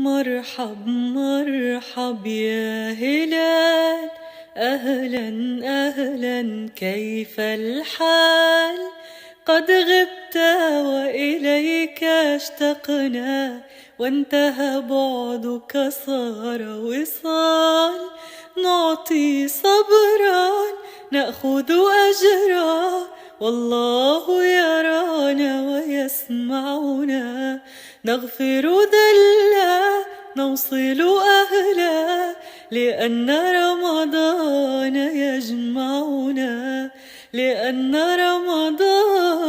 مرحب مرحب يا هلال، أهلا أهلا كيف الحال؟ قد غبت وإليك اشتقنا، وانتهى بعدك صار وصال. نعطي صبرا نأخذ أجرا، والله يرانا ويسمعنا. نغفر ذلا نوصل أهلا، لأن رمضان يجمعنا، لأن رمضان